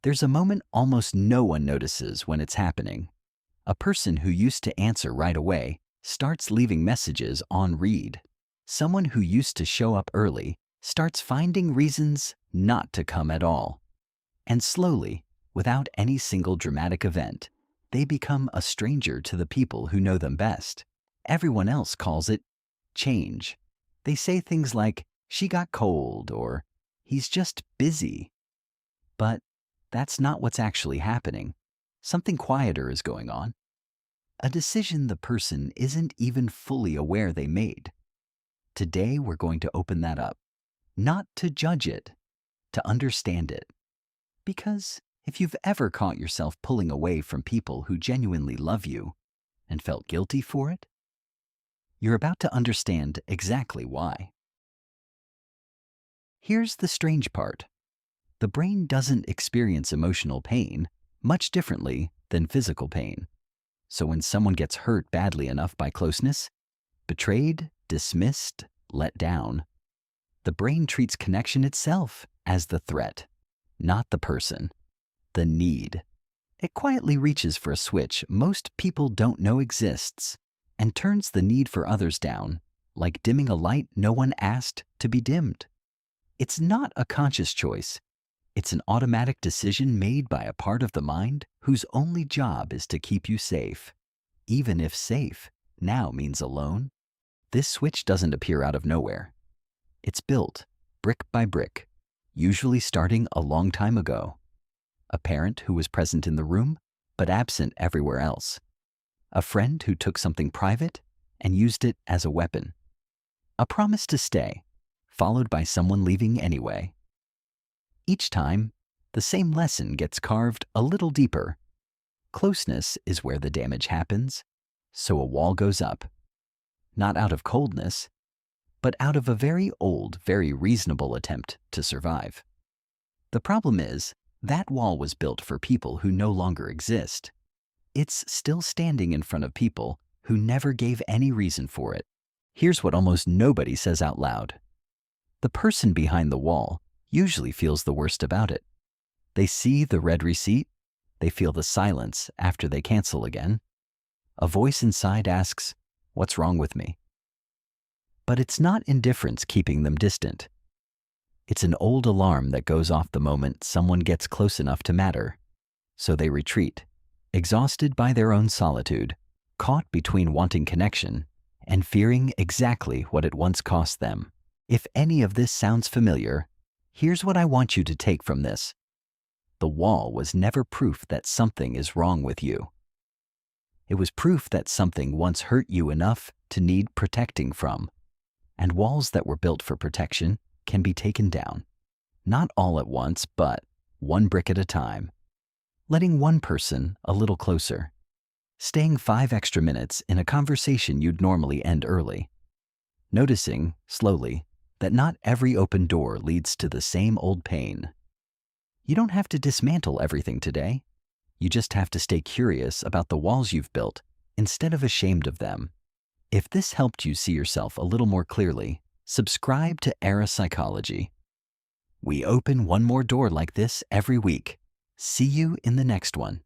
There's a moment almost no one notices when it's happening. A person who used to answer right away starts leaving messages on read. Someone who used to show up early starts finding reasons not to come at all. And slowly, without any single dramatic event, they become a stranger to the people who know them best. Everyone else calls it change. They say things like, "She got cold," or "He's just busy." But that's not what's actually happening. Something quieter is going on. A decision the person isn't even fully aware they made. Today we're going to open that up. Not to judge it, to understand it. Because if you've ever caught yourself pulling away from people who genuinely love you and felt guilty for it, you're about to understand exactly why. Here's the strange part. The brain doesn't experience emotional pain much differently than physical pain. So when someone gets hurt badly enough by closeness, betrayed, dismissed, let down, the brain treats connection itself as the threat, not the person, the need. It quietly reaches for a switch most people don't know exists and turns the need for others down, like dimming a light no one asked to be dimmed. It's not a conscious choice. It's an automatic decision made by a part of the mind whose only job is to keep you safe. Even if safe now means alone, this switch doesn't appear out of nowhere. It's built, brick by brick, usually starting a long time ago. A parent who was present in the room, but absent everywhere else. A friend who took something private and used it as a weapon. A promise to stay, followed by someone leaving anyway. Each time, the same lesson gets carved a little deeper. Closeness is where the damage happens, so a wall goes up. Not out of coldness, but out of a very old, very reasonable attempt to survive. The problem is, that wall was built for people who no longer exist. It's still standing in front of people who never gave any reason for it. Here's what almost nobody says out loud. The person behind the wall usually feels the worst about it. They see the red receipt, they feel the silence after they cancel again. A voice inside asks, "What's wrong with me?" But it's not indifference keeping them distant. It's an old alarm that goes off the moment someone gets close enough to matter. So they retreat, exhausted by their own solitude, caught between wanting connection and fearing exactly what it once cost them. If any of this sounds familiar, here's what I want you to take from this. The wall was never proof that something is wrong with you. It was proof that something once hurt you enough to need protecting from. And walls that were built for protection can be taken down. Not all at once, but one brick at a time. Letting one person a little closer. Staying 5 extra minutes in a conversation you'd normally end early. Noticing, slowly, that not every open door leads to the same old pain. You don't have to dismantle everything today. You just have to stay curious about the walls you've built instead of ashamed of them. If this helped you see yourself a little more clearly, subscribe to Era Psychology. We open one more door like this every week. See you in the next one.